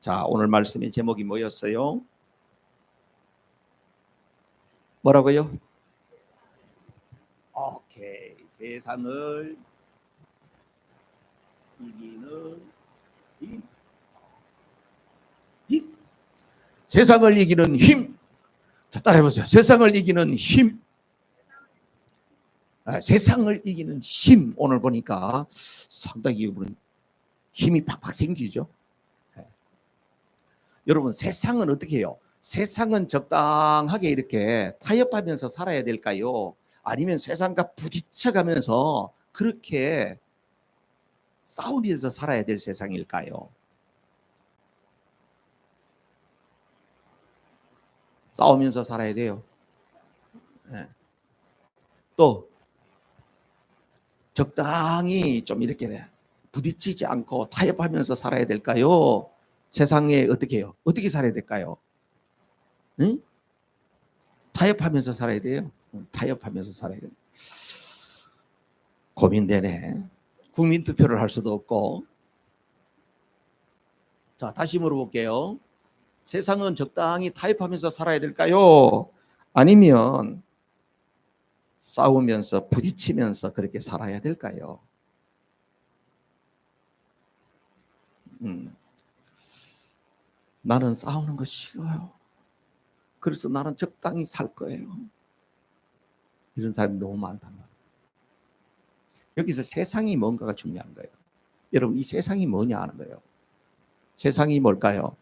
자, 오늘 말씀의 제목이 뭐였어요? 뭐라고요? 오케이. 세상을 이기는 힘. 힘. 세상을 이기는 힘. 자, 따라해보세요. 세상을 이기는 힘. 세상을 이기는 힘. 오늘 보니까 상당히 힘이 팍팍 생기죠. 여러분, 세상은 어떻게 해요? 세상은 적당하게 이렇게 타협하면서 살아야 될까요? 아니면 세상과 부딪혀가면서 그렇게 싸우면서 살아야 될 세상일까요? 싸우면서 살아야 돼요. 네. 또 적당히 좀 이렇게 부딪히지 않고 타협하면서 살아야 될까요? 세상에 어떻게 해요? 어떻게 살아야 될까요? 응? 타협하면서 살아야 돼요. 타협하면서 살아야 돼요. 고민되네. 국민투표를 할 수도 없고. 자, 다시 물어볼게요. 세상은 적당히 타협하면서 살아야 될까요? 아니면 싸우면서 부딪히면서 그렇게 살아야 될까요? 나는 싸우는 거 싫어요. 그래서 나는 적당히 살 거예요. 이런 사람이 너무 많단 말이에요. 여기서 세상이 뭔가가 중요한 거예요. 여러분, 이 세상이 뭐냐 하는 거예요. 세상이 뭘까요?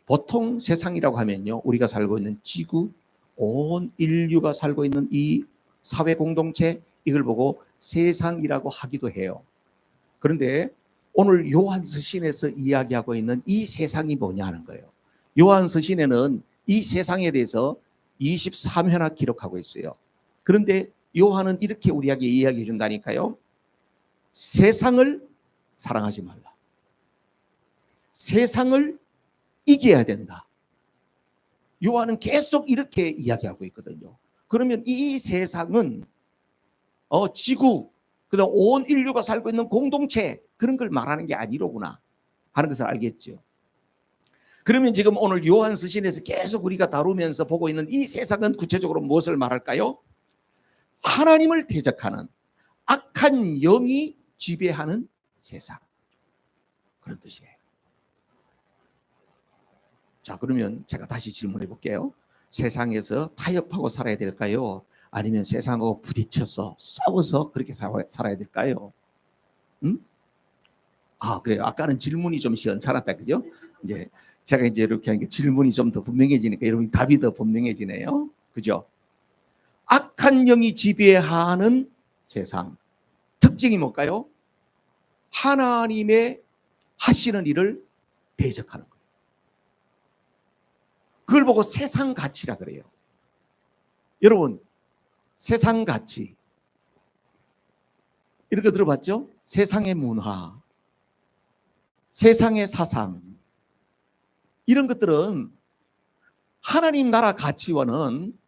보통 세상이라고 하면요, 우리가 살고 있는 지구, 온 인류가 살고 있는 이 사회 공동체, 이걸 보고 세상이라고 하기도 해요. 그런데 오늘 요한서신에서 이야기하고 있는 이 세상이 뭐냐 하는 거예요. 요한서신에는 이 세상에 대해서 23회나 기록하고 있어요. 그런데 요한은 이렇게 우리에게 이야기해 준다니까요. 세상을 사랑하지 말라. 세상을 이겨야 된다. 요한은 계속 이렇게 이야기하고 있거든요. 그러면 이 세상은 지구, 그다음 온 인류가 살고 있는 공동체, 그런 걸 말하는 게 아니로구나 하는 것을 알겠죠. 그러면 지금 오늘 요한서신에서 계속 우리가 다루면서 보고 있는 이 세상은 구체적으로 무엇을 말할까요? 하나님을 대적하는 악한 영이 지배하는 세상, 그런 뜻이에요. 자, 그러면 제가 다시 질문해 볼게요. 세상에서 타협하고 살아야 될까요? 아니면 세상하고 부딪혀서 싸워서 그렇게 살아야 될까요? 응? 그래요. 아까는 질문이 좀 시원찮았다, 그죠? 이제 제가 이렇게 하니까 질문이 좀 더 분명해지니까 여러분 답이 더 분명해지네요. 그죠? 악한 영이 지배하는 세상. 특징이 뭘까요? 하나님의 하시는 일을 대적하는 거예요. 그걸 보고 세상 가치라 그래요. 여러분, 세상 가치. 이런 거 들어봤죠? 세상의 문화, 세상의 사상. 이런 것들은 하나님 나라 가치와는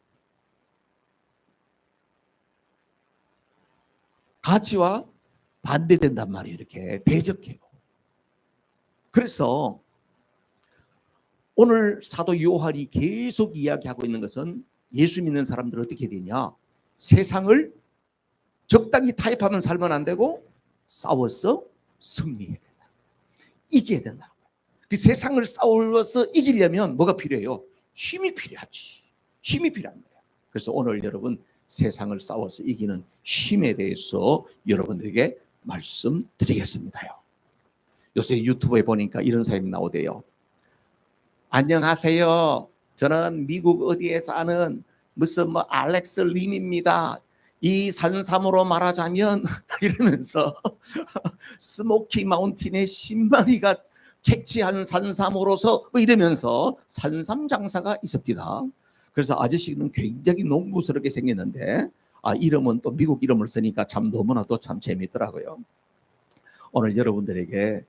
가치와 반대된단 말이에요. 이렇게 대적해요. 그래서 오늘 사도 요한이 계속 이야기하고 있는 것은 예수 믿는 사람들은 어떻게 되냐? 세상을 적당히 타협하면 살면 안 되고 싸워서 승리해야 된다. 이겨야 된다. 그 세상을 싸워서 이기려면 뭐가 필요해요? 힘이 필요하지. 힘이 필요한 거예요. 그래서 오늘 여러분 세상을 싸워서 이기는 힘에 대해서 여러분들에게 말씀드리겠습니다요. 요새 유튜브에 보니까 이런 사람이 나오대요. 안녕하세요. 저는 미국 어디에 사는 무슨 알렉스 림입니다. 이 산삼으로 말하자면 이러면서 스모키 마운틴의 10마리가 채취한 산삼으로서 이러면서 산삼 장사가 있습니다. 그래서 아저씨는 굉장히 농부스럽게 생겼는데 이름은 또 미국 이름을 쓰니까 참 너무나도 참 재밌더라고요. 오늘 여러분들에게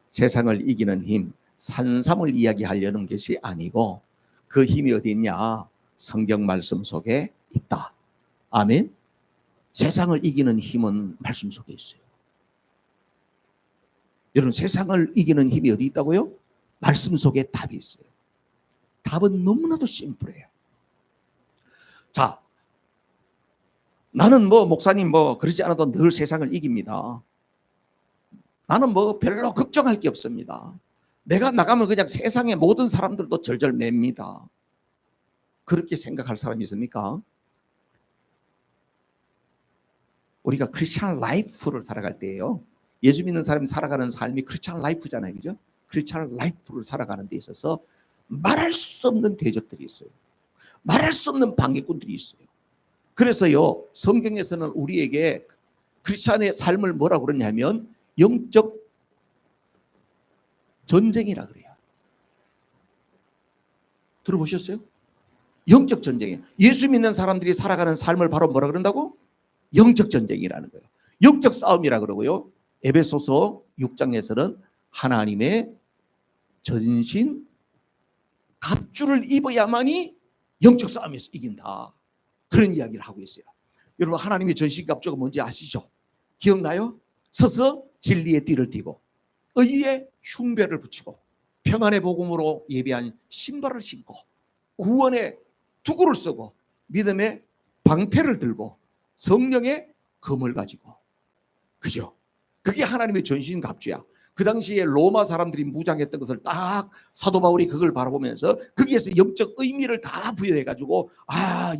세상을 이기는 힘, 산삼을 이야기하려는 것이 아니고 그 힘이 어디 있냐? 성경 말씀 속에 있다. 아멘. 세상을 이기는 힘은 말씀 속에 있어요. 여러분, 세상을 이기는 힘이 어디 있다고요? 말씀 속에 답이 있어요. 답은 너무나도 심플해요. 자, 나는 목사님 그러지 않아도 늘 세상을 이깁니다. 나는 별로 걱정할 게 없습니다. 내가 나가면 그냥 세상의 모든 사람들도 절절 맵니다. 그렇게 생각할 사람이 있습니까? 우리가 크리스찬 라이프를 살아갈 때예요. 예수 믿는 사람이 살아가는 삶이 크리스찬 라이프잖아요. 그죠? 크리스찬 라이프를 살아가는 데 있어서 말할 수 없는 대적들이 있어요. 말할 수 없는 방해꾼들이 있어요. 그래서요, 성경에서는 우리에게 크리스찬의 삶을 뭐라고 그러냐면 영적 전쟁이라 그래요. 들어보셨어요? 영적 전쟁이에요. 예수 믿는 사람들이 살아가는 삶을 바로 뭐라 그런다고? 영적 전쟁이라는 거예요. 영적 싸움이라 그러고요. 에베소서 6장에서는 하나님의 전신 갑주를 입어야만이 영적 싸움에서 이긴다. 그런 이야기를 하고 있어요. 여러분, 하나님의 전신 갑주가 뭔지 아시죠? 기억나요? 서서 진리의 띠를 띠고 의의 흉배를 붙이고 평안의 복음으로 예비한 신발을 신고 구원의 투구를 쓰고 믿음의 방패를 들고 성령의 검을 가지고, 그죠? 그게 하나님의 전신 갑주야. 그 당시에 로마 사람들이 무장했던 것을 딱 사도 바울이 그걸 바라보면서 거기에서 영적 의미를 다 부여해가지고,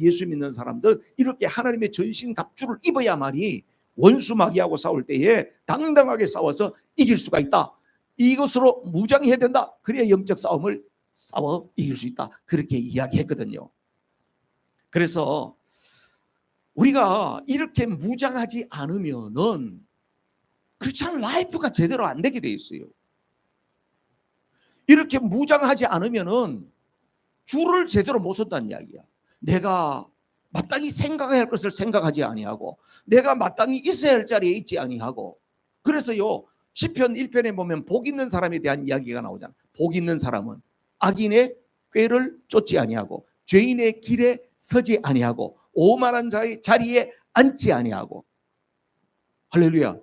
예수 믿는 사람들 이렇게 하나님의 전신 갑주를 입어야만이 원수 마귀하고 싸울 때에 당당하게 싸워서 이길 수가 있다. 이것으로 무장해야 된다. 그래야 영적 싸움을 싸워 이길 수 있다. 그렇게 이야기했거든요. 그래서 우리가 이렇게 무장하지 않으면은 크리스찬 라이프가 제대로 안 되게 돼 있어요. 이렇게 무장하지 않으면은 주를 제대로 못 선다는 이야기야. 내가 마땅히 생각해야 할 것을 생각하지 아니하고 내가 마땅히 있어야 할 자리에 있지 아니하고. 그래서요, 시편 1편에 보면 복 있는 사람에 대한 이야기가 나오잖아. 복 있는 사람은 악인의 꾀를 쫓지 아니하고 죄인의 길에 서지 아니하고 오만한 자의 자리에 앉지 아니하고. 할렐루야.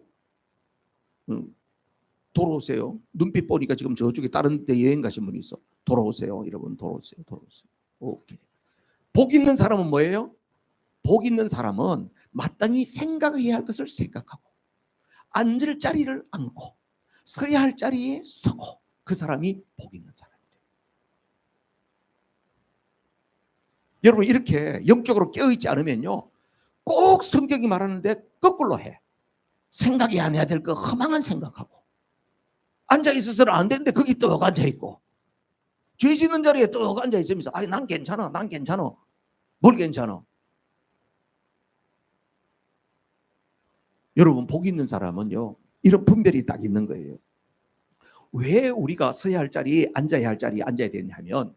돌아오세요. 눈빛 보니까 지금 저쪽에 다른 데 여행 가신 분이 있어. 돌아오세요. 여러분, 돌아오세요. 오케이. 복 있는 사람은 뭐예요? 복 있는 사람은 마땅히 생각해야 할 것을 생각하고 앉을 자리를 앉고 서야 할 자리에 서고, 그 사람이 복 있는 사람이에요. 여러분, 이렇게 영적으로 깨어있지 않으면요, 꼭 성경이 말하는데 거꾸로 해. 생각이 안 해야 될 거 허망한 생각하고 앉아 있어서는 안 되는데 거기 또 앉아 있고 죄 짓는 자리에 또 앉아 있으면서 난 괜찮아. 뭘 괜찮아? 여러분, 복 있는 사람은요, 이런 분별이 딱 있는 거예요. 왜 우리가 서야 할 자리에 앉아야 할 자리에 앉아야 되냐 하면,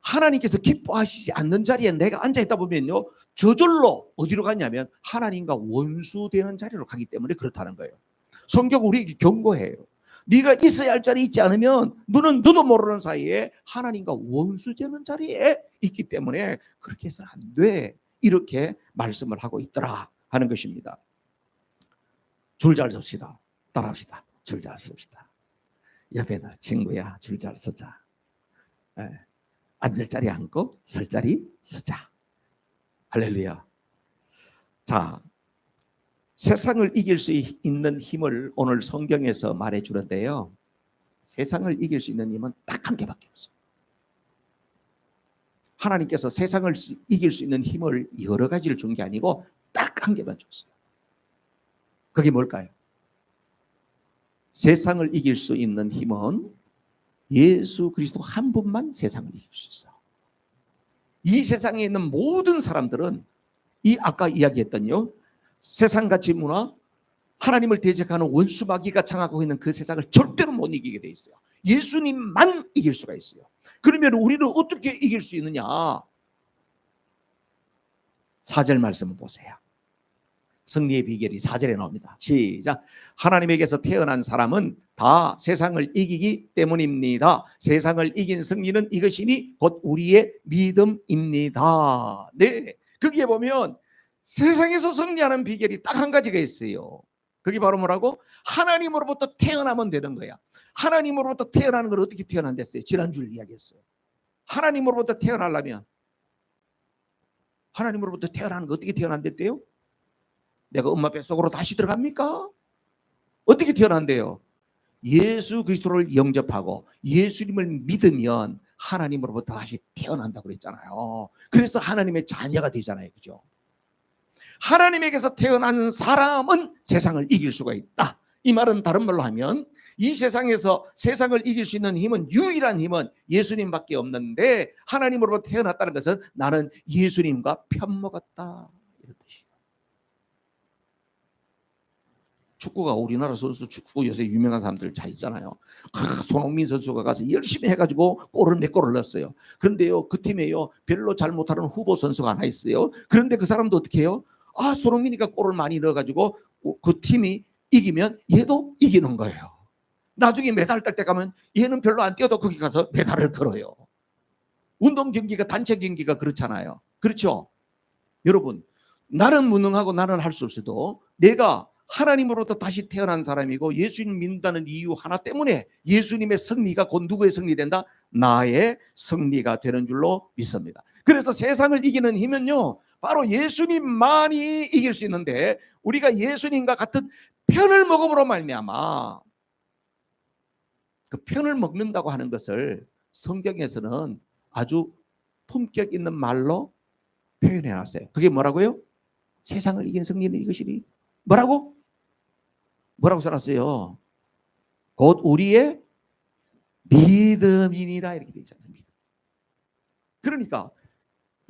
하나님께서 기뻐하시지 않는 자리에 내가 앉아있다 보면요, 저절로 어디로 가냐면 하나님과 원수되는 자리로 가기 때문에 그렇다는 거예요. 성경 우리에게 경고해요. 네가 있어야 할 자리에 있지 않으면 너는 너도 모르는 사이에 하나님과 원수되는 자리에 있기 때문에 그렇게 해서는 안 돼. 이렇게 말씀을 하고 있더라 하는 것입니다. 줄 잘 섭시다. 따라합시다. 줄 잘 섭시다. 옆에다 친구야, 줄 잘 서자. 앉을 자리 앉고 설 자리 서자. 할렐루야. 자, 세상을 이길 수 있는 힘을 오늘 성경에서 말해 주는데요, 세상을 이길 수 있는 힘은 딱 한 개밖에 없어요. 하나님께서 세상을 이길 수 있는 힘을 여러 가지를 준 게 아니고 딱 한 개만 줬어요. 그게 뭘까요? 세상을 이길 수 있는 힘은 예수 그리스도 한 분만 세상을 이길 수 있어요. 이 세상에 있는 모든 사람들은 이 아까 이야기했던요, 세상가치 문화, 하나님을 대적하는 원수 마귀가 장악하고 있는 그 세상을 절대로 못 이기게 돼 있어요. 예수님만 이길 수가 있어요. 그러면 우리는 어떻게 이길 수 있느냐? 4절 말씀을 보세요. 승리의 비결이 4절에 나옵니다. 시작. 하나님에게서 태어난 사람은 다 세상을 이기기 때문입니다. 세상을 이긴 승리는 이것이니 곧 우리의 믿음입니다. 네, 거기에 보면 세상에서 승리하는 비결이 딱 한 가지가 있어요. 그게 바로 뭐라고? 하나님으로부터 태어나면 되는 거야. 하나님으로부터 태어나는 걸 어떻게 태어난댔어요? 지난주에 이야기했어요. 하나님으로부터 태어나려면, 하나님으로부터 태어나는 거 어떻게 태어난댔대요? 내가 엄마 뱃속으로 다시 들어갑니까? 어떻게 태어난대요? 예수 그리스도를 영접하고 예수님을 믿으면 하나님으로부터 다시 태어난다고 그랬잖아요. 그래서 하나님의 자녀가 되잖아요. 그죠? 하나님에게서 태어난 사람은 세상을 이길 수가 있다. 이 말은 다른 말로 하면 이 세상에서 세상을 이길 수 있는 힘은, 유일한 힘은 예수님밖에 없는데, 하나님으로부터 태어났다는 것은 나는 예수님과 편먹었다, 이런 뜻이에요. 축구가, 우리나라 선수 축구 요새 유명한 사람들 잘 있잖아요. 손흥민 선수가 가서 열심히 해가지고 골을 4골을 넣었어요. 그런데요, 그 팀에요 별로 잘 못하는 후보 선수가 하나 있어요. 그런데 그 사람도 어떻게 해요? 손흥민이가 골을 많이 넣어가지고 그 팀이 이기면 얘도 이기는 거예요. 나중에 메달 딸 때 가면 얘는 별로 안 뛰어도 거기 가서 메달을 걸어요. 운동 경기가, 단체 경기가 그렇잖아요. 그렇죠? 여러분, 나는 무능하고 나는 할 수 없어도 내가 하나님으로부터 다시 태어난 사람이고 예수님 믿는다는 이유 하나 때문에 예수님의 승리가 곧 누구의 승리된다? 나의 승리가 되는 줄로 믿습니다. 그래서 세상을 이기는 힘은요, 바로 예수님만이 이길 수 있는데, 우리가 예수님과 같은 편을 먹음으로 말미암아, 그 편을 먹는다고 하는 것을 성경에서는 아주 품격 있는 말로 표현해 놨어요. 그게 뭐라고요? 세상을 이긴 승리는 이것이니. 뭐라고? 뭐라고 써놨어요? 곧 우리의 믿음이니라, 이렇게 되어 있잖아요. 그러니까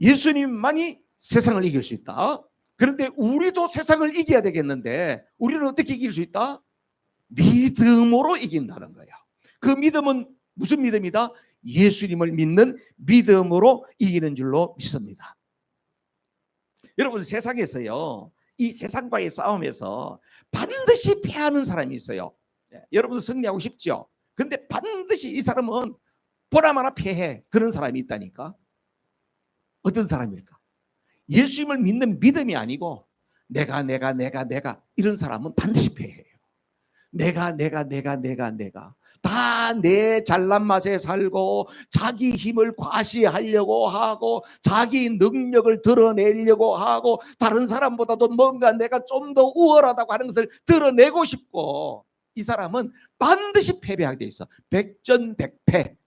예수님만이 세상을 이길 수 있다. 그런데 우리도 세상을 이겨야 되겠는데, 우리는 어떻게 이길 수 있다? 믿음으로 이긴다는 거예요. 그 믿음은 무슨 믿음이다? 예수님을 믿는 믿음으로 이기는 줄로 믿습니다. 여러분, 세상에서요, 이 세상과의 싸움에서 반드시 패하는 사람이 있어요. 여러분도 승리하고 싶죠? 근데 반드시 이 사람은 보나마나 패해. 그런 사람이 있다니까. 어떤 사람일까? 예수님을 믿는 믿음이 아니고 내가 이런 사람은 반드시 패해요. 내가 다 내 잘난 맛에 살고 자기 힘을 과시하려고 하고 자기 능력을 드러내려고 하고 다른 사람보다도 뭔가 내가 좀 더 우월하다고 하는 것을 드러내고 싶고, 이 사람은 반드시 패배하게 돼 있어. 백전백패.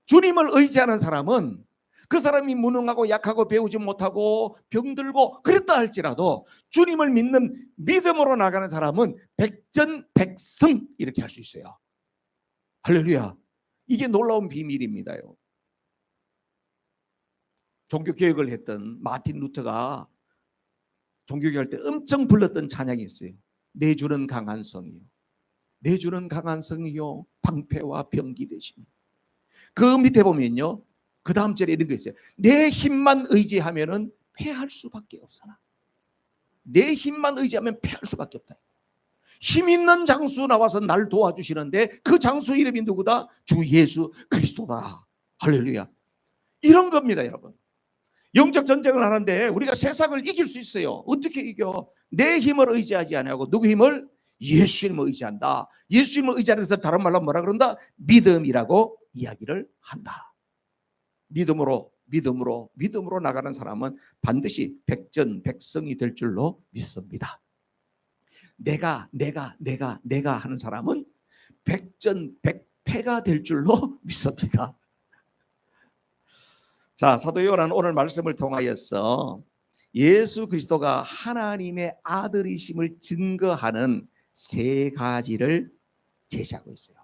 주님을 의지하는 사람은 그 사람이 무능하고 약하고 배우지 못하고 병들고 그랬다 할지라도 주님을 믿는 믿음으로 나가는 사람은 백전백승, 이렇게 할 수 있어요. 할렐루야. 이게 놀라운 비밀입니다요. 종교개혁을 했던 마틴 루터가 종교개혁할 때 엄청 불렀던 찬양이 있어요. 내 주는 강한 성이요, 내 주는 강한 성이요, 방패와 병기 되시니. 그 밑에 보면요, 그 다음 절에 이런 거 있어요. 내 힘만 의지하면은 패할 수밖에 없으나. 내 힘만 의지하면 패할 수밖에 없다. 힘 있는 장수 나와서 날 도와주시는데 그 장수 이름이 누구다? 주 예수 그리스도다. 할렐루야. 이런 겁니다, 여러분. 영적 전쟁을 하는데 우리가 세상을 이길 수 있어요. 어떻게 이겨? 내 힘을 의지하지 않고 누구 힘을? 예수님을 의지한다. 예수님을 의지하는 것을 다른 말로 뭐라 그런다? 믿음이라고 이야기를 한다. 믿음으로 나가는 사람은 반드시 백전백승이 될 줄로 믿습니다. 내가 하는 사람은 백전백패가 될 줄로 믿습니다. 자, 사도 요한은 오늘 말씀을 통하여서 예수 그리스도가 하나님의 아들이심을 증거하는 3가지를 제시하고 있어요.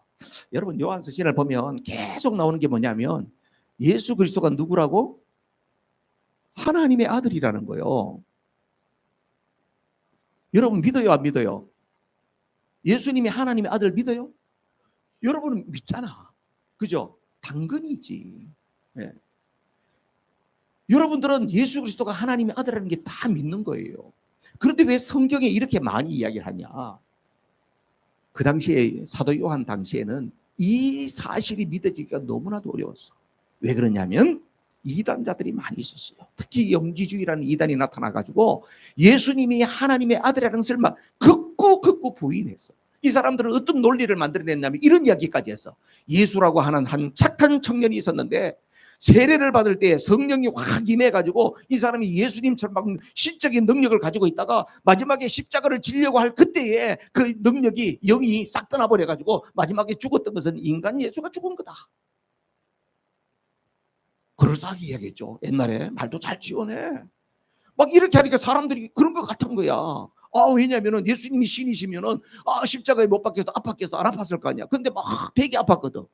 여러분, 요한서 신을 보면 계속 나오는 게 뭐냐면 예수 그리스도가 누구라고? 하나님의 아들이라는 거예요. 여러분, 믿어요, 안 믿어요? 예수님이 하나님의 아들 믿어요? 여러분은 믿잖아. 그죠? 당근이지. 네. 여러분들은 예수 그리스도가 하나님의 아들이라는 게 다 믿는 거예요. 그런데 왜 성경에 이렇게 많이 이야기를 하냐? 그 당시에, 사도 요한 당시에는 이 사실이 믿어지기가 너무나도 어려웠어. 왜 그러냐면 이단자들이 많이 있었어요. 특히 영지주의라는 이단이 나타나가지고 예수님이 하나님의 아들이라는 것을 막 극구 부인했어. 이 사람들은 어떤 논리를 만들어냈냐면 이런 이야기까지 했어. 예수라고 하는 한 착한 청년이 있었는데 세례를 받을 때 성령이 확 임해가지고 이 사람이 예수님처럼 막 신적인 능력을 가지고 있다가 마지막에 십자가를 지려고 할 그때에 그 능력이 영이 싹 떠나버려가지고 마지막에 죽었던 것은 인간 예수가 죽은 거다. 그럴싸하게 이야기했죠. 옛날에 말도 잘 지어내. 막 이렇게 하니까 사람들이 그런 것 같은 거야. 왜냐면은 예수님이 신이시면은 십자가에 못 박혀서 아팠겠어. 안 아팠을 거 아니야. 근데 막 되게 아팠거든.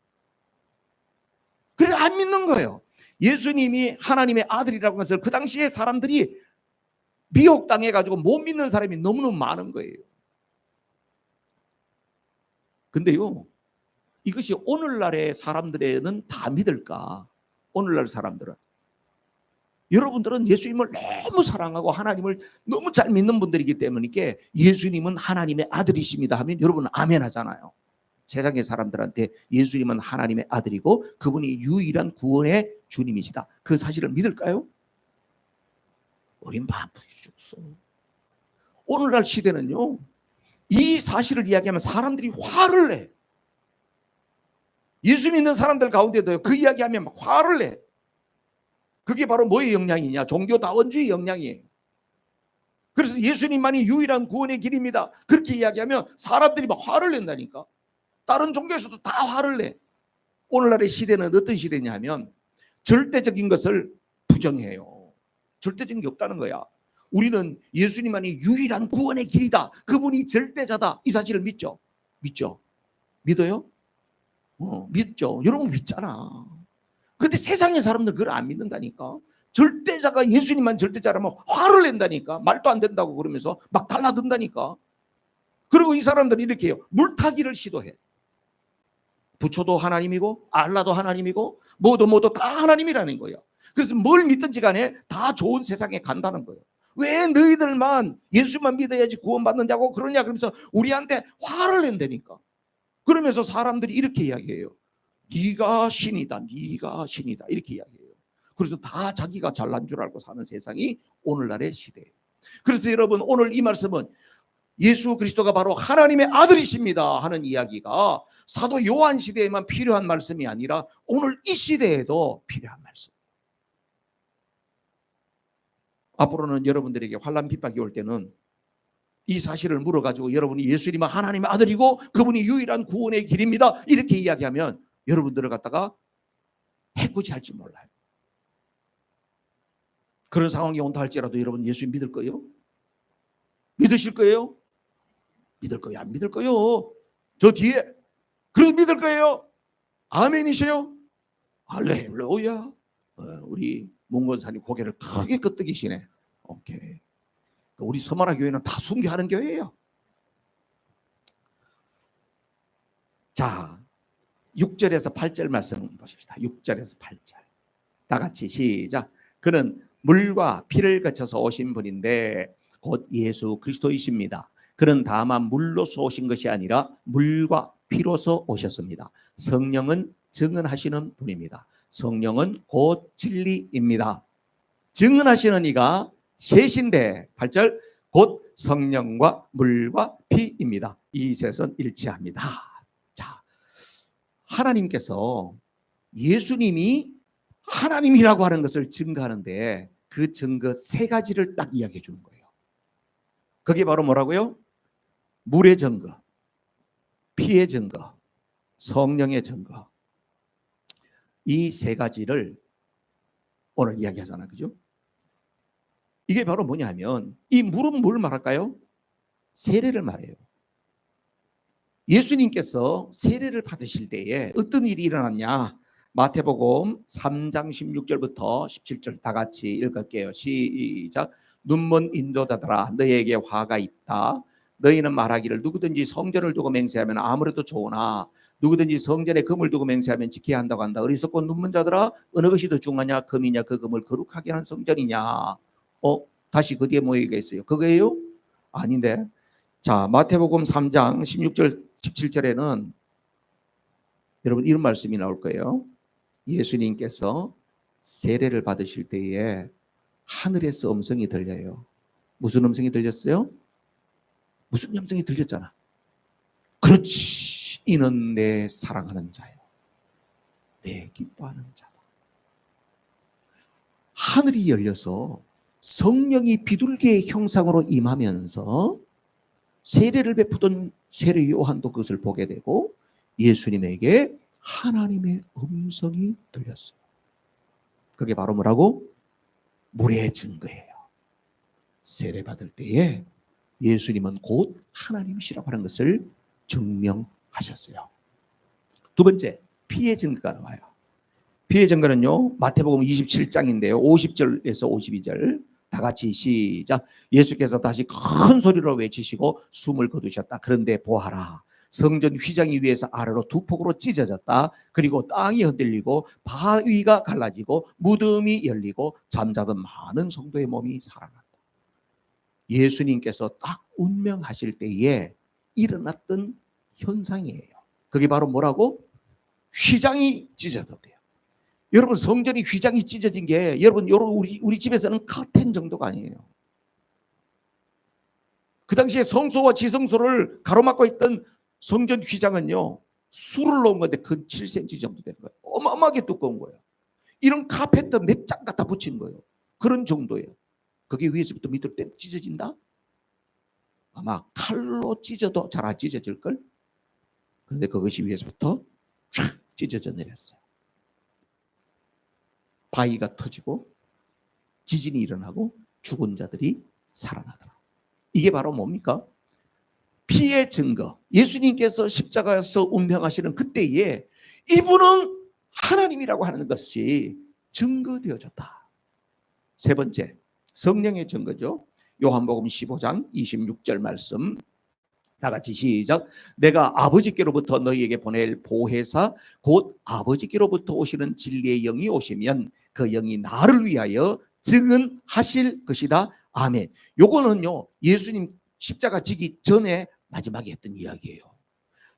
그래 안 믿는 거예요. 예수님이 하나님의 아들이라고 한 것을 그 당시에 사람들이 미혹당해가지고 못 믿는 사람이 너무너무 많은 거예요. 근데요, 이것이 오늘날의 사람들에는 다 믿을까? 오늘날 사람들은. 여러분들은 예수님을 너무 사랑하고 하나님을 너무 잘 믿는 분들이기 때문에 예수님은 하나님의 아들이십니다 하면 여러분은 아멘 하잖아요. 세상의 사람들한테 예수님은 하나님의 아들이고 그분이 유일한 구원의 주님이시다. 그 사실을 믿을까요? 우린 바쁘셨어. 오늘날 시대는요, 이 사실을 이야기하면 사람들이 화를 내. 예수 믿는 사람들 가운데도요, 그 이야기하면 막 화를 내. 그게 바로 뭐의 영향이냐? 종교다원주의 영향이에요. 그래서 예수님만이 유일한 구원의 길입니다. 그렇게 이야기하면 사람들이 막 화를 낸다니까. 다른 종교에서도 다 화를 내. 오늘날의 시대는 어떤 시대냐 하면 절대적인 것을 부정해요. 절대적인 게 없다는 거야. 우리는 예수님만이 유일한 구원의 길이다. 그분이 절대자다. 이 사실을 믿죠? 믿죠? 믿어요? 믿죠. 여러분 믿잖아. 근데 세상의 사람들 그걸 안 믿는다니까. 절대자가 예수님만 절대자라면 화를 낸다니까. 말도 안 된다고 그러면서 막 달라든다니까. 그리고 이 사람들은 이렇게 해요. 물타기를 시도해. 부처도 하나님이고 알라도 하나님이고 뭐도 다 하나님이라는 거예요. 그래서 뭘 믿든지 간에 다 좋은 세상에 간다는 거예요. 왜 너희들만 예수만 믿어야지 구원받는다고 그러냐 그러면서 우리한테 화를 낸다니까. 그러면서 사람들이 이렇게 이야기해요. 네가 신이다. 네가 신이다. 이렇게 이야기해요. 그래서 다 자기가 잘난 줄 알고 사는 세상이 오늘날의 시대예요. 그래서 여러분 오늘 이 말씀은 예수 그리스도가 바로 하나님의 아들이십니다 하는 이야기가 사도 요한 시대에만 필요한 말씀이 아니라 오늘 이 시대에도 필요한 말씀. 앞으로는 여러분들에게 환난 핍박이 올 때는 이 사실을 물어가지고 여러분이 예수님은 하나님의 아들이고 그분이 유일한 구원의 길입니다 이렇게 이야기하면 여러분들을 갖다가 해코지 할지 몰라요. 그런 상황이 온다 할지라도 여러분 예수 믿을 거예요? 믿으실 거예요? 믿을 거예요? 안 믿을 거예요? 저 뒤에 그래도 믿을 거예요? 아멘이세요? 할렐루야. 우리 문건사님 고개를 크게 끄덕이시네. 오케이. 우리 서마라 교회는 다 순교하는 교회예요. 자, 6절에서 8절 말씀 보십시다. 6절에서 8절. 다 같이 시작. 그는 물과 피를 거쳐서 오신 분인데 곧 예수 그리스도이십니다. 그는 다만 물로서 오신 것이 아니라 물과 피로서 오셨습니다. 성령은 증언하시는 분입니다. 성령은 곧 진리입니다. 증언하시는 이가 셋인데 8절 곧 성령과 물과 피입니다. 이 셋은 일치합니다. 자, 하나님께서 예수님이 하나님이라고 하는 것을 증거하는데 그 증거 세 가지를 딱 이야기해 주는 거예요. 그게 바로 뭐라고요? 물의 증거, 피의 증거, 성령의 증거. 이 세 가지를 오늘 이야기하잖아요. 그죠? 이게 바로 뭐냐 하면 이 물은 뭘 말할까요? 세례를 말해요. 예수님께서 세례를 받으실 때에 어떤 일이 일어났냐? 마태복음 3장 16절부터 17절 다 같이 읽을게요. 시작. 눈먼 인도자들아 너희에게 화가 있다. 너희는 말하기를 누구든지 성전을 두고 맹세하면 아무래도 좋으나 누구든지 성전에 금을 두고 맹세하면 지켜야 한다고 한다. 어리석고 눈먼 자들아 어느 것이 더 중하냐? 금이냐? 그 금을 거룩하게 하는 성전이냐? 다시 그 뒤에 뭐 얘기했어요? 그거예요? 아닌데. 자, 마태복음 3장 16절 17절에는 여러분 이런 말씀이 나올 거예요. 예수님께서 세례를 받으실 때에 하늘에서 음성이 들려요. 무슨 음성이 들렸어요? 무슨 음성이 들렸잖아. 그렇지, 이는 내 사랑하는 자요, 내 기뻐하는 자다. 하늘이 열려서 성령이 비둘기의 형상으로 임하면서 세례를 베푸던 세례 요한도 그것을 보게 되고 예수님에게 하나님의 음성이 들렸어요. 그게 바로 뭐라고? 물의 증거예요. 세례 받을 때에 예수님은 곧 하나님이시라고 하는 것을 증명하셨어요. 두 번째, 피의 증거가 나와요. 피의 증거는요, 마태복음 27장인데요 50절에서 52절 다 같이 시작. 예수께서 다시 큰 소리로 외치시고 숨을 거두셨다. 그런데 보아라, 성전 휘장이 위에서 아래로 두 폭으로 찢어졌다. 그리고 땅이 흔들리고 바위가 갈라지고 무덤이 열리고 잠자던 많은 성도의 몸이 살아났다. 예수님께서 딱 운명하실 때에 일어났던 현상이에요. 그게 바로 뭐라고? 휘장이 찢어졌대요. 여러분, 성전이 휘장이 찢어진 게 여러분 우리 집에서는 커튼 정도가 아니에요. 그 당시에 성소와 지성소를 가로막고 있던 성전 휘장은요, 술을 넣은 건데 근 7cm 정도 되는 거예요. 어마어마하게 두꺼운 거예요. 이런 카페트 몇 장 갖다 붙인 거예요. 그런 정도예요. 그게 위에서부터 밑으로 찢어진다? 아마 칼로 찢어도 잘 안 찢어질걸? 그런데 그것이 위에서부터 쫙 찢어져 내렸어요. 바위가 터지고 지진이 일어나고 죽은 자들이 살아나더라. 이게 바로 뭡니까? 피의 증거. 예수님께서 십자가에서 운명하시는 그때에 이분은 하나님이라고 하는 것이 증거되어졌다. 세 번째, 성령의 증거죠. 요한복음 15장 26절 말씀 다 같이 시작. 내가 아버지께로부터 너희에게 보낼 보혜사 곧 아버지께로부터 오시는 진리의 영이 오시면 그 영이 나를 위하여 증언하실 것이다. 아멘. 요거는요, 예수님 십자가 지기 전에 마지막에 했던 이야기예요.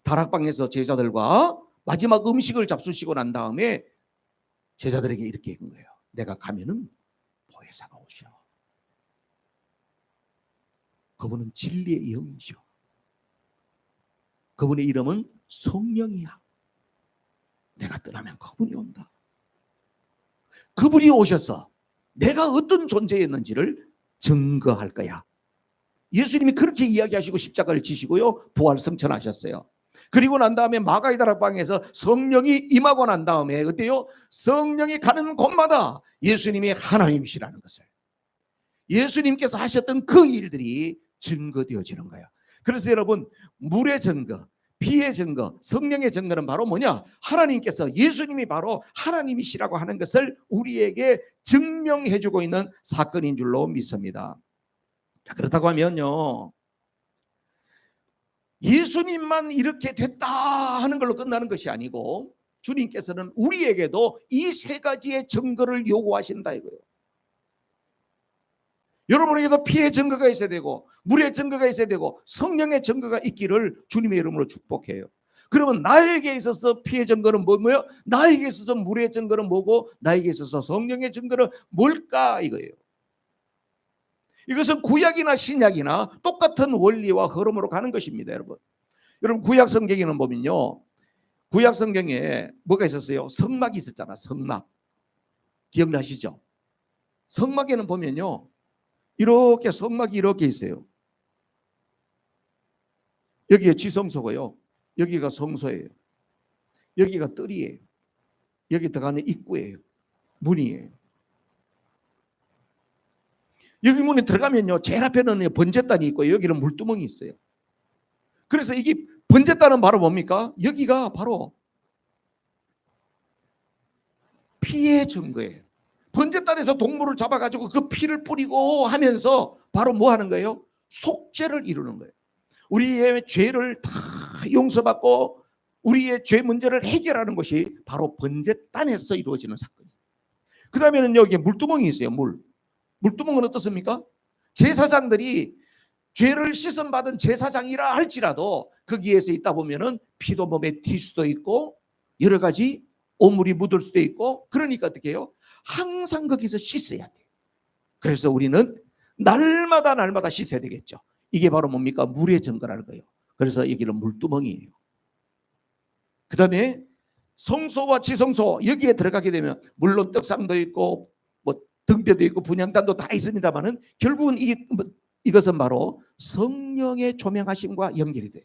다락방에서 제자들과 마지막 음식을 잡수시고 난 다음에 제자들에게 이렇게 한 거예요. 내가 가면은 보혜사가 오셔. 그분은 진리의 영이죠. 그분의 이름은 성령이야. 내가 떠나면 그분이 온다. 그분이 오셔서 내가 어떤 존재였는지를 증거할 거야. 예수님이 그렇게 이야기하시고 십자가를 지시고요, 부활 승천하셨어요. 그리고 난 다음에 마가의 다락방에서 성령이 임하고 난 다음에 어때요? 성령이 가는 곳마다 예수님이 하나님이시라는 것을, 예수님께서 하셨던 그 일들이 증거되어지는 거예요. 그래서 여러분, 물의 증거, 피의 증거, 성령의 증거는 바로 뭐냐? 하나님께서, 예수님이 바로 하나님이시라고 하는 것을 우리에게 증명해주고 있는 사건인 줄로 믿습니다. 자, 그렇다고 하면요, 예수님만 이렇게 됐다 하는 걸로 끝나는 것이 아니고 주님께서는 우리에게도 이 세 가지의 증거를 요구하신다 이거예요. 여러분에게도 피의 증거가 있어야 되고 물의 증거가 있어야 되고 성령의 증거가 있기를 주님의 이름으로 축복해요. 그러면 나에게 있어서 피의 증거는 뭐예요? 나에게 있어서 물의 증거는 뭐고 나에게 있어서 성령의 증거는 뭘까 이거예요. 이것은 구약이나 신약이나 똑같은 원리와 흐름으로 가는 것입니다. 여러분 구약 성경에는 보면요, 구약 성경에 뭐가 있었어요? 성막이 있었잖아. 성막 기억나시죠? 성막에는 보면요, 이렇게 성막이 이렇게 있어요. 여기가 지성소고요, 여기가 성소예요. 여기가 뜰이에요. 여기 들어가는 입구예요. 문이에요. 여기 문에 들어가면요, 제일 앞에는 번제단이 있고 여기는 물두멍이 있어요. 그래서 이게 번제단은 바로 뭡니까? 여기가 바로 피의 증거예요. 번제단에서 동물을 잡아가지고 그 피를 뿌리고 하면서 바로 뭐 하는 거예요? 속죄를 이루는 거예요. 우리의 죄를 다 용서받고 우리의 죄 문제를 해결하는 것이 바로 번제단에서 이루어지는 사건이에요. 그 다음에는 여기 물두멍이 있어요. 물두멍은 어떻습니까? 제사장들이 죄를 씻음받은 제사장이라 할지라도 거기에서 있다 보면은 피도 몸에 튈 수도 있고 여러 가지 오물이 묻을 수도 있고, 그러니까 어떻게 해요? 항상 거기서 씻어야 돼. 그래서 우리는 날마다 씻어야 되겠죠. 이게 바로 뭡니까? 물의 증거라는 거예요. 그래서 여기는 물두멍이에요. 그 다음에 성소와 지성소, 여기에 들어가게 되면 물론 떡상도 있고 뭐 등대도 있고 분향단도 다 있습니다만은 결국은 이것은 바로 성령의 조명하심과 연결이 돼요.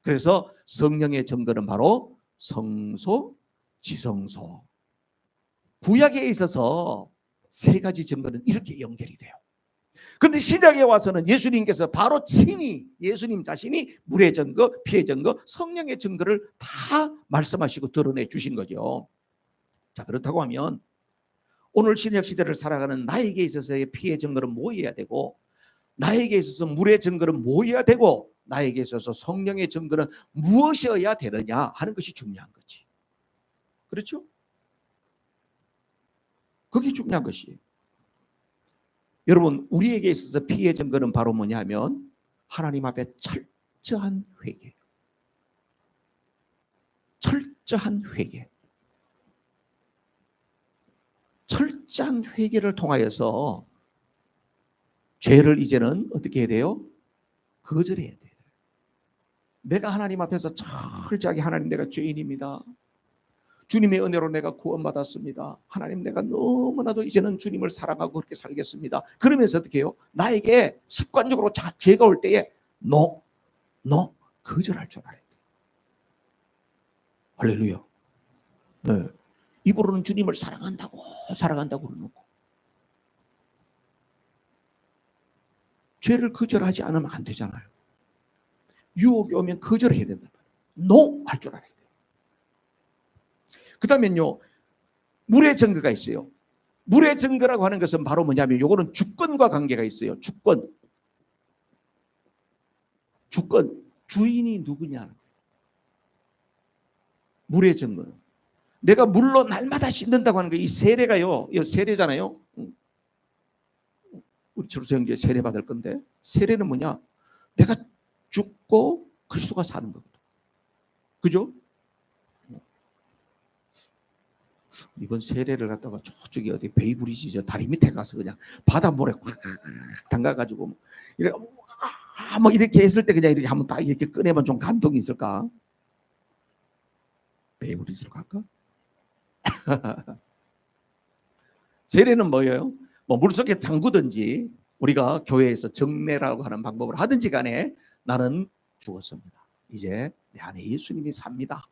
그래서 성령의 증거는 바로 성소, 지성소. 구약에 있어서 세 가지 증거는 이렇게 연결이 돼요. 그런데 신약에 와서는 예수님께서 바로 친히 예수님 자신이 물의 증거, 피의 증거, 성령의 증거를 다 말씀하시고 드러내 주신 거죠. 자, 그렇다고 하면 오늘 신약 시대를 살아가는 나에게 있어서의 피의 증거는 뭐여야 되고, 나에게 있어서 물의 증거는 뭐여야 되고, 나에게 있어서 성령의 증거는 무엇이어야 되느냐 하는 것이 중요한 거지. 그렇죠? 그게 중요한 것이에요. 여러분, 우리에게 있어서 피의 증거는 바로 뭐냐면 하나님 앞에 철저한 회개. 철저한 회개. 철저한 회개를 통하여서 죄를 이제는 어떻게 해야 돼요? 거절해야 돼요. 내가 하나님 앞에서 철저하게 하나님, 내가 죄인입니다. 주님의 은혜로 내가 구원받았습니다. 하나님, 내가 너무나도 이제는 주님을 사랑하고 그렇게 살겠습니다. 그러면서 어떻게 해요? 나에게 습관적으로 죄가 올 때에 너 거절할 줄 알아야 돼. 할렐루야. 네. 입으로는 주님을 사랑한다고 그러놓고 죄를 거절하지 않으면 안 되잖아요. 유혹이 오면 거절해야 된다. 할 줄 알아야 돼. 그 다음에요, 물의 증거가 있어요. 물의 증거라고 하는 것은 바로 뭐냐면 요거는 주권과 관계가 있어요. 주권. 주인이 누구냐. 물의 증거는 내가 물로 날마다 씻는다고 하는 거, 이 세례가요, 이 세례잖아요. 우리 주루사 형제 세례 받을 건데, 세례는 뭐냐? 내가 죽고 그리스도가 사는 거거든. 그죠? 이번 세례를 갖다가 저쪽에 어디 베이브리지 저 다리 밑에 가서 그냥 바닷물에 꽉 담가가지고 뭐 이렇게 했을 때 그냥 이렇게 한번 딱 이렇게 꺼내면 좀 감동이 있을까? 베이브리지로 갈까? 세례는 뭐예요? 뭐 물속에 담그든지 우리가 교회에서 정례라고 하는 방법을 하든지 간에 나는 죽었습니다. 이제 내 안에 예수님이 삽니다.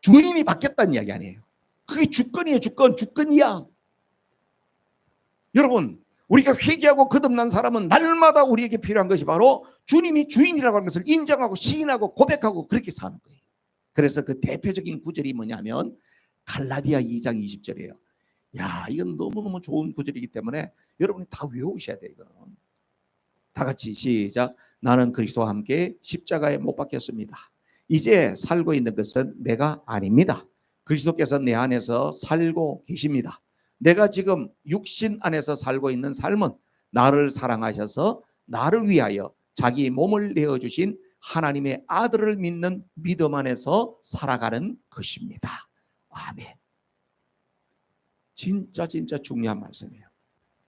주인이 바뀌었다는 이야기 아니에요. 그게 주권이에요. 주권이야. 여러분, 우리가 회개하고 거듭난 사람은 날마다 우리에게 필요한 것이 바로 주님이 주인이라고 하는 것을 인정하고 시인하고 고백하고 그렇게 사는 거예요. 그래서 그 대표적인 구절이 뭐냐면 갈라디아 2장 20절이에요. 야, 이건 너무너무 좋은 구절이기 때문에 여러분이 다 외우셔야 돼요. 이거는. 다 같이 시작. 나는 그리스도와 함께 십자가에 못 박혔습니다. 이제 살고 있는 것은 내가 아닙니다. 그리스도께서 내 안에서 살고 계십니다. 내가 지금 육신 안에서 살고 있는 삶은 나를 사랑하셔서 나를 위하여 자기 몸을 내어주신 하나님의 아들을 믿는 믿음 안에서 살아가는 것입니다. 아멘. 진짜 중요한 말씀이에요.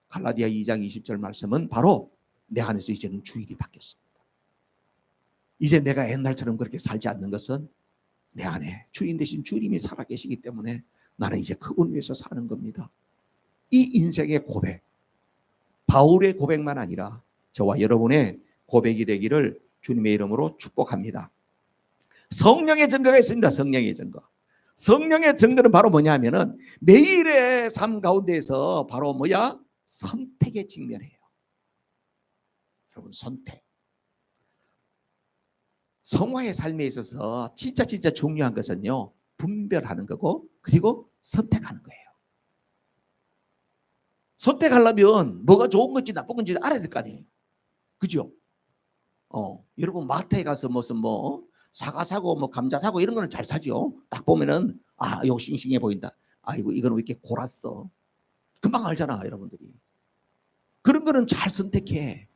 갈라디아 2장 20절 말씀은 바로 내 안에서 이제는 주일이 바뀌었습니다. 이제 내가 옛날처럼 그렇게 살지 않는 것은 내 안에 주인 대신 주님이 살아계시기 때문에 나는 이제 그분 위해서 사는 겁니다. 이 인생의 고백, 바울의 고백만 아니라 저와 여러분의 고백이 되기를 주님의 이름으로 축복합니다. 성령의 증거가 있습니다. 성령의 증거. 성령의 증거는 바로 뭐냐면은 매일의 삶 가운데에서 바로 뭐야? 선택에 직면해요. 여러분, 선택. 성화의 삶에 있어서 진짜 중요한 것은요, 분별하는 거고 그리고 선택하는 거예요. 선택하려면 뭐가 좋은 건지 나쁜 건지 알아야 될 거 아니에요. 그죠? 여러분 마트에 가서 무슨 뭐 사과 사고 뭐 감자 사고 이런 거는 잘 사죠. 딱 보면은 이거 싱싱해 보인다. 아이고 이거는 왜 이렇게 골았어. 금방 알잖아, 여러분들이. 그런 거는 잘 선택해.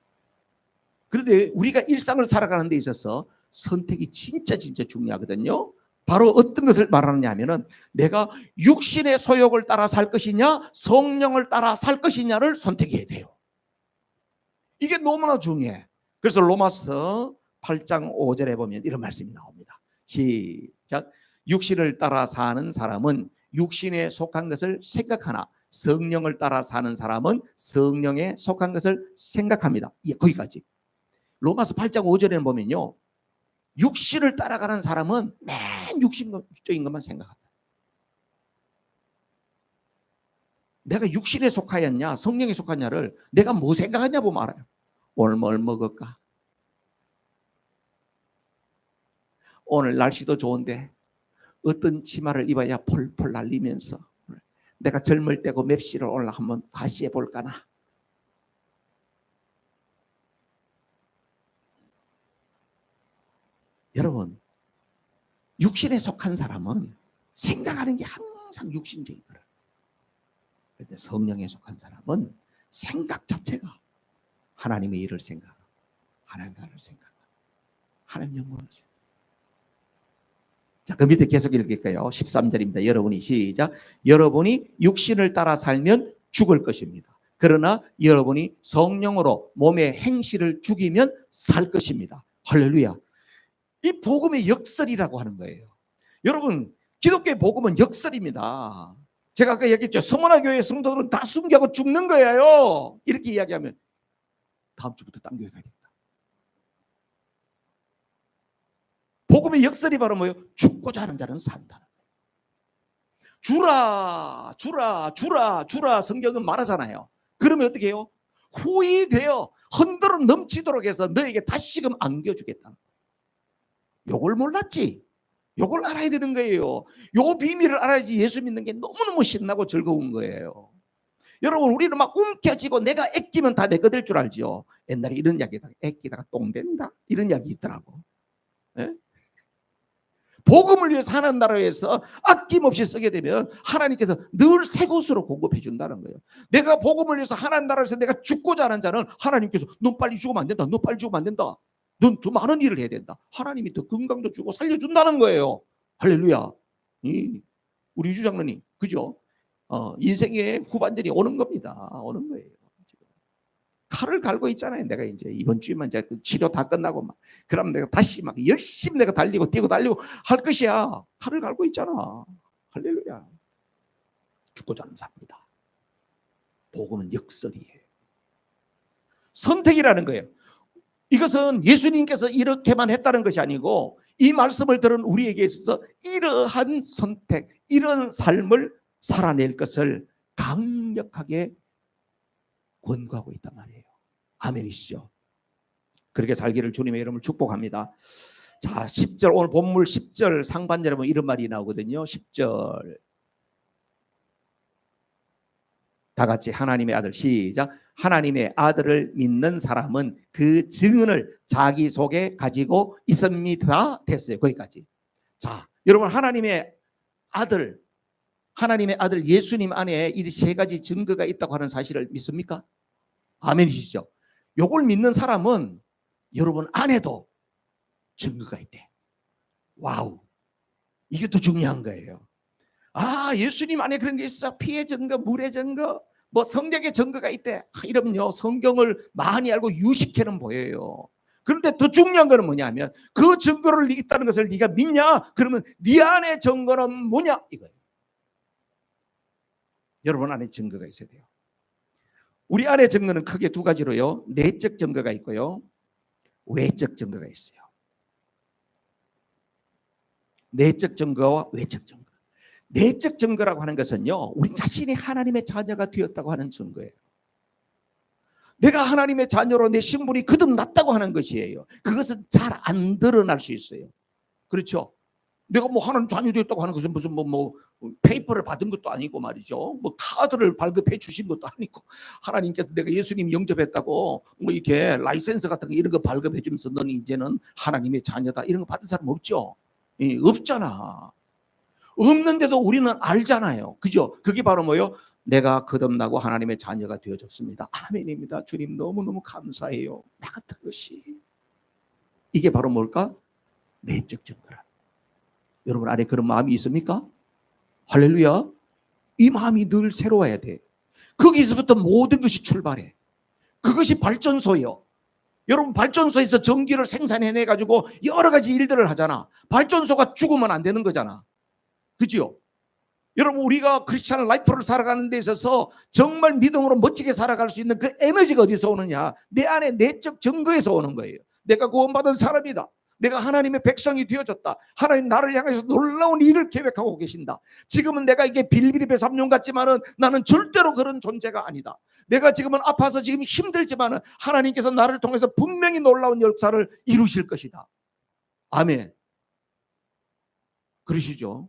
그런데 우리가 일상을 살아가는 데 있어서 선택이 진짜 중요하거든요. 바로 어떤 것을 말하느냐 하면은 내가 육신의 소욕을 따라 살 것이냐 성령을 따라 살 것이냐를 선택해야 돼요. 이게 너무나 중요해. 그래서 로마서 8장 5절에 보면 이런 말씀이 나옵니다. 시작. 육신을 따라 사는 사람은 육신에 속한 것을 생각하나 성령을 따라 사는 사람은 성령에 속한 것을 생각합니다. 예, 거기까지. 로마서 8장 5절에 보면요, 육신을 따라가는 사람은 맨 육신적인 것만 생각한다. 내가 육신에 속하였냐 성령에 속하냐를 내가 뭐 생각하냐 보면 알아요. 오늘 뭘 먹을까? 오늘 날씨도 좋은데 어떤 치마를 입어야 폴폴 날리면서 내가 젊을 때고 맵시를 올라 한번 과시해 볼까나. 여러분, 육신에 속한 사람은 생각하는 게 항상 육신적인 거라. 그런데 성령에 속한 사람은 생각 자체가 하나님의 일을 생각하고 하나님 나라를 생각하고 하나님 영광을 생각하고. 자, 그 밑에 계속 읽을게요. 13절입니다. 여러분이 시작. 여러분이 육신을 따라 살면 죽을 것입니다. 그러나 여러분이 성령으로 몸의 행실을 죽이면 살 것입니다. 할렐루야. 이 복음의 역설이라고 하는 거예요. 여러분, 기독교의 복음은 역설입니다. 제가 아까 얘기했죠. 서문화 교회 성도들은 다 순교하고 죽는 거예요. 이렇게 이야기하면 다음 주부터 딴 교회 가야 됩니다. 복음의 역설이 바로 뭐예요? 죽고자 하는 자는 산다. 주라, 주라, 주라, 주라 성경은 말하잖아요. 그러면 어떻게 해요? 후이되어 흔들어 넘치도록 해서 너에게 다시금 안겨주겠다. 요걸 몰랐지? 요걸 알아야 되는 거예요. 요 비밀을 알아야지 예수 믿는 게 너무너무 신나고 즐거운 거예요. 여러분, 우리는 막 움켜쥐고 내가 애끼면 다 내 거 될 줄 알죠. 옛날에 이런 이야기다가 애끼다가 똥 된다 이런 이야기 있더라고. 네? 복음을 위해서 하는 나라에서 아낌없이 쓰게 되면 하나님께서 늘 새 것으로 공급해 준다는 거예요. 내가 복음을 위해서 하나님 나라에서 내가 죽고자 하는 자는 하나님께서 너 빨리 죽으면 안 된다. 너 빨리 죽으면 안 된다. 넌 더 많은 일을 해야 된다. 하나님이 더 건강도 주고 살려준다는 거예요. 할렐루야. 우리 유장로님, 그죠? 인생의 후반전이 오는 겁니다. 오는 거예요. 칼을 갈고 있잖아요. 내가 이제 이번 주에만 이제 치료 다 끝나고 막 그럼 내가 다시 막 열심히 내가 달리고 뛰고 달리고 할 것이야. 칼을 갈고 있잖아. 할렐루야. 죽고자 하는 사람입니다. 복음은 역설이에요. 선택이라는 거예요. 이것은 예수님께서 이렇게만 했다는 것이 아니고 이 말씀을 들은 우리에게 있어서 이러한 선택, 이런 삶을 살아낼 것을 강력하게 권고하고 있단 말이에요. 아멘이시죠? 그렇게 살기를 주님의 이름을 축복합니다. 자, 10절 오늘 본문 10절 상반절에 보면 이런 말이 나오거든요. 10절 다 같이 하나님의 아들 시작. 하나님의 아들을 믿는 사람은 그 증언을 자기 속에 가지고 있습니다. 됐어요. 거기까지. 자, 여러분 하나님의 아들 예수님 안에 이 세 가지 증거가 있다고 하는 사실을 믿습니까? 아멘이시죠? 요걸 믿는 사람은 여러분 안에도 증거가 있대. 와우. 이게 또 중요한 거예요. 아, 예수님 안에 그런 게 있어. 피의 증거, 물의 증거, 뭐 성경의 증거가 있대. 이러면요, 성경을 많이 알고 유식해는 보여요. 그런데 더 중요한 거는 뭐냐면 그 증거를 있다는 것을 네가 믿냐? 그러면 네 안에 증거는 뭐냐? 이거예요. 여러분 안에 증거가 있어야 돼요. 우리 안에 증거는 크게 두 가지로요. 내적 증거가 있고요. 외적 증거가 있어요. 내적 증거와 외적 증거. 내적 증거라고 하는 것은요, 우리 자신이 하나님의 자녀가 되었다고 하는 증거예요. 내가 하나님의 자녀로 내 신분이 거듭났다고 하는 것이에요. 그것은 잘 안 드러날 수 있어요. 그렇죠? 내가 뭐 하나님 자녀 되었다고 하는 것은 무슨 뭐 페이퍼를 받은 것도 아니고 말이죠. 뭐 카드를 발급해 주신 것도 아니고 하나님께서 내가 예수님 영접했다고 뭐 이렇게 라이센스 같은 거 이런 거 발급해 주면서 너는 이제는 하나님의 자녀다 이런 거 받은 사람 없죠? 예, 없잖아. 없는데도 우리는 알잖아요. 그죠? 그게 바로 뭐예요? 내가 거듭나고 하나님의 자녀가 되어졌습니다. 아멘입니다. 주님 너무너무 감사해요. 나 같은 것이. 이게 바로 뭘까? 내적 증거라. 여러분 안에 그런 마음이 있습니까? 할렐루야. 이 마음이 늘 새로워야 돼. 거기서부터 모든 것이 출발해. 그것이 발전소예요. 여러분 발전소에서 전기를 생산해내 가지고 여러 가지 일들을 하잖아. 발전소가 죽으면 안 되는 거잖아. 그죠? 여러분 우리가 크리스찬 라이프를 살아가는 데 있어서 정말 믿음으로 멋지게 살아갈 수 있는 그 에너지가 어디서 오느냐? 내 안에 내적 증거에서 오는 거예요. 내가 구원받은 사람이다. 내가 하나님의 백성이 되어졌다. 하나님 나를 향해서 놀라운 일을 계획하고 계신다. 지금은 내가 이게 빌빌입의 3년 같지만은 나는 절대로 그런 존재가 아니다. 내가 지금은 아파서 지금 힘들지만은 하나님께서 나를 통해서 분명히 놀라운 역사를 이루실 것이다. 아멘. 그러시죠?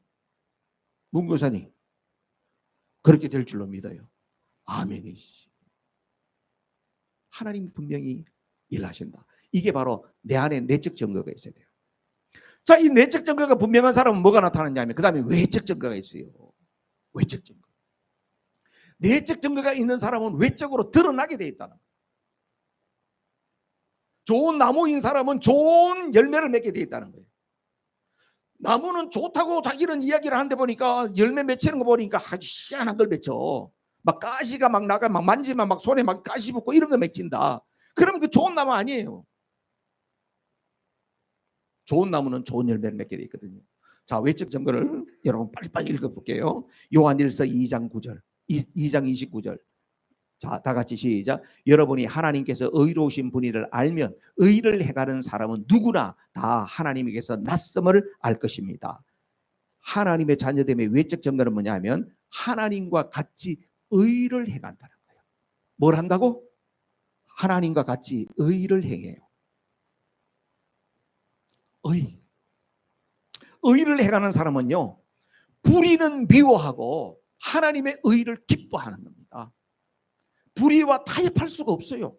문교사님 그렇게 될 줄로 믿어요. 아멘이시. 하나님이 분명히 일하신다. 이게 바로 내 안에 내적 증거가 있어야 돼요. 자, 이 내적 증거가 분명한 사람은 뭐가 나타나냐면 그 다음에 외적 증거가 있어요. 외적 증거. 내적 증거가 있는 사람은 외적으로 드러나게 돼 있다는 거예요. 좋은 나무인 사람은 좋은 열매를 맺게 돼 있다는 거예요. 나무는 좋다고 자기는 이야기를 하는데 보니까 열매 맺히는 거 보니까 아주 희한한 걸 맺혀. 막 가시가 막 나가 막 만지면 막 손에 막 가시 붙고 이런 거 맺힌다. 그러면 그 좋은 나무 아니에요. 좋은 나무는 좋은 열매를 맺게 돼 있거든요. 자, 외적 증거를 여러분 빨리빨리 읽어볼게요. 요한일서 2장 9절, 2장 29절. 자, 다 같이 시작. 여러분이 하나님께서 의로우신 분이를 알면 의를 행하는 사람은 누구나 다 하나님에게서 낯섦을 알 것입니다. 하나님의 자녀됨의 외적 증거는 뭐냐면 하나님과 같이 의를 행한다는 거예요. 뭘 한다고? 하나님과 같이 의를 행해요. 의를 행하는 사람은요, 불의는 미워하고 하나님의 의를 기뻐하는 겁니다. 불의와 타협할 수가 없어요.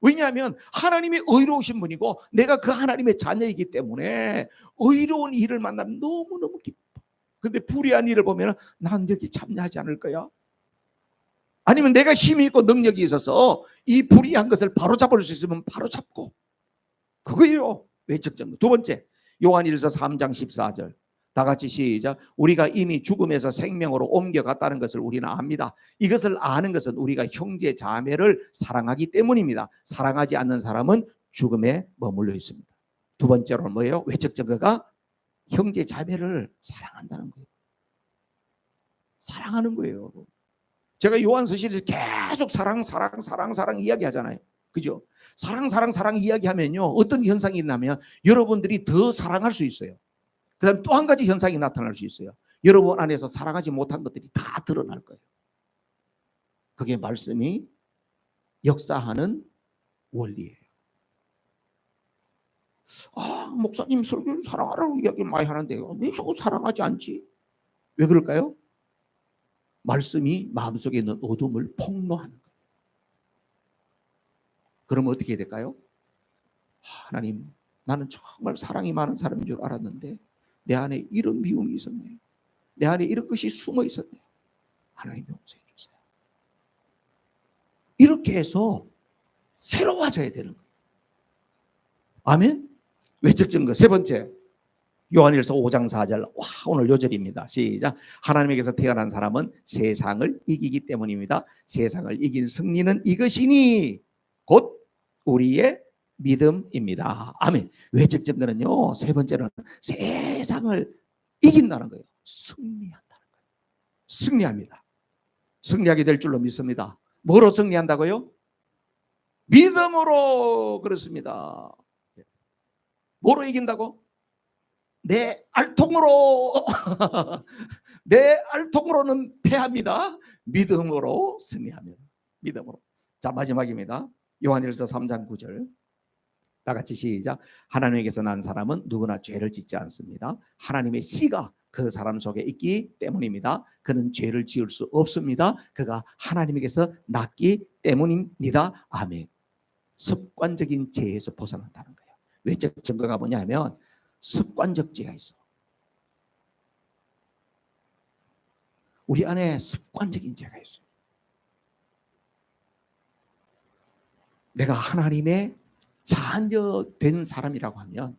왜냐하면 하나님이 의로우신 분이고 내가 그 하나님의 자녀이기 때문에 의로운 일을 만나면 너무너무 기뻐. 근데 불의한 일을 보면 난 여기 참여하지 않을 거야. 아니면 내가 힘이 있고 능력이 있어서 이 불의한 것을 바로잡을 수 있으면 바로잡고. 그거예요. 외적 증거. 두 번째, 요한일서 3장 14절. 다 같이 시작. 우리가 이미 죽음에서 생명으로 옮겨갔다는 것을 우리는 압니다. 이것을 아는 것은 우리가 형제 자매를 사랑하기 때문입니다. 사랑하지 않는 사람은 죽음에 머물러 있습니다. 두 번째로는 뭐예요? 외적 증거가 형제 자매를 사랑한다는 거예요. 사랑하는 거예요. 제가 요한서실에서 계속 사랑 이야기하잖아요. 그죠? 사랑 이야기하면요, 어떤 현상이 일어나면 여러분들이 더 사랑할 수 있어요. 그 다음에 또 한 가지 현상이 나타날 수 있어요. 여러분 안에서 사랑하지 못한 것들이 다 드러날 거예요. 그게 말씀이 역사하는 원리예요. 아, 목사님 설교를 사랑하라고 이야기 많이 하는데 왜 자꾸 사랑하지 않지? 왜 그럴까요? 말씀이 마음속에 있는 어둠을 폭로하는 거예요. 그러면 어떻게 해야 될까요? 하나님, 나는 정말 사랑이 많은 사람인 줄 알았는데 내 안에 이런 미움이 있었네. 내 안에 이런 것이 숨어 있었네. 하나님 용서해 주세요. 이렇게 해서 새로워져야 되는 거예요. 아멘. 외적 증거 세 번째, 요한일서 5장 4절. 와, 오늘 요절입니다. 시작. 하나님에게서 태어난 사람은 세상을 이기기 때문입니다. 세상을 이긴 승리는 이것이니 곧 우리의 믿음입니다. 아멘. 외적 증거는요, 세 번째는 세상을 이긴다는 거예요. 승리한다는 거예요. 승리합니다. 승리하게 될 줄로 믿습니다. 뭐로 승리한다고요? 믿음으로. 그렇습니다. 뭐로 이긴다고? 내 알통으로. 내 알통으로는 패합니다. 믿음으로 승리합니다. 믿음으로. 자, 마지막입니다. 요한일서 3장 9절. 다 같이 시작. 하나님에게서 난 사람은 누구나 죄를 짓지 않습니다. 하나님의 씨가 그 사람 속에 있기 때문입니다. 그는 죄를 지을 수 없습니다. 그가 하나님에게서 났기 때문입니다. 아멘. 습관적인 죄에서 벗어난다는 거예요. 외적 증거가 뭐냐면 습관적 죄가 있어. 우리 안에 습관적인 죄가 있어. 내가 하나님의 자녀 된 사람이라고 하면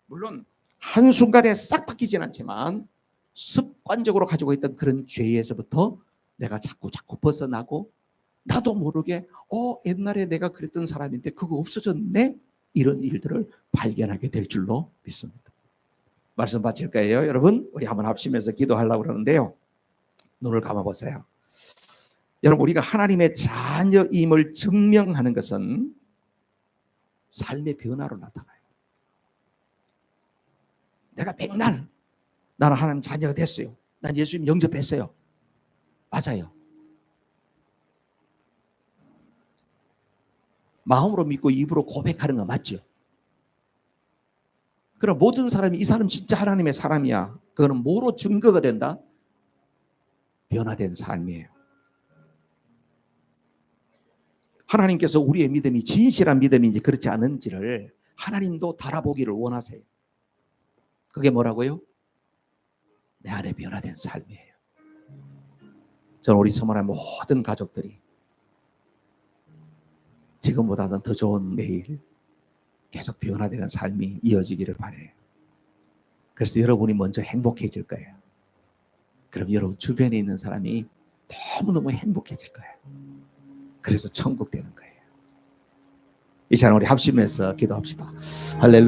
물론 한순간에 싹 바뀌진 않지만 습관적으로 가지고 있던 그런 죄에서부터 내가 자꾸 벗어나고 나도 모르게 옛날에 내가 그랬던 사람인데 그거 없어졌네? 이런 일들을 발견하게 될 줄로 믿습니다. 말씀 받칠 거예요. 여러분, 우리 한번 합심해서 기도하려고 그러는데요. 눈을 감아보세요. 여러분, 우리가 하나님의 자녀임을 증명하는 것은 삶의 변화로 나타나요. 내가 백날 나는 하나님 자녀가 됐어요. 난 예수님 영접했어요. 맞아요. 마음으로 믿고 입으로 고백하는 거 맞죠? 그럼 모든 사람이 이 사람 진짜 하나님의 사람이야. 그거는 뭐로 증거가 된다? 변화된 삶이에요. 하나님께서 우리의 믿음이 진실한 믿음인지 그렇지 않은지를 하나님도 달아보기를 원하세요. 그게 뭐라고요? 내 안에 변화된 삶이에요. 저는 우리 서머나 모든 가족들이 지금보다는 더 좋은 내일 계속 변화되는 삶이 이어지기를 바라요. 그래서 여러분이 먼저 행복해질 거예요. 그럼 여러분 주변에 있는 사람이 너무너무 행복해질 거예요. 그래서 천국 되는 거예요. 이 시간 우리 합심해서 기도합시다. 할렐루야.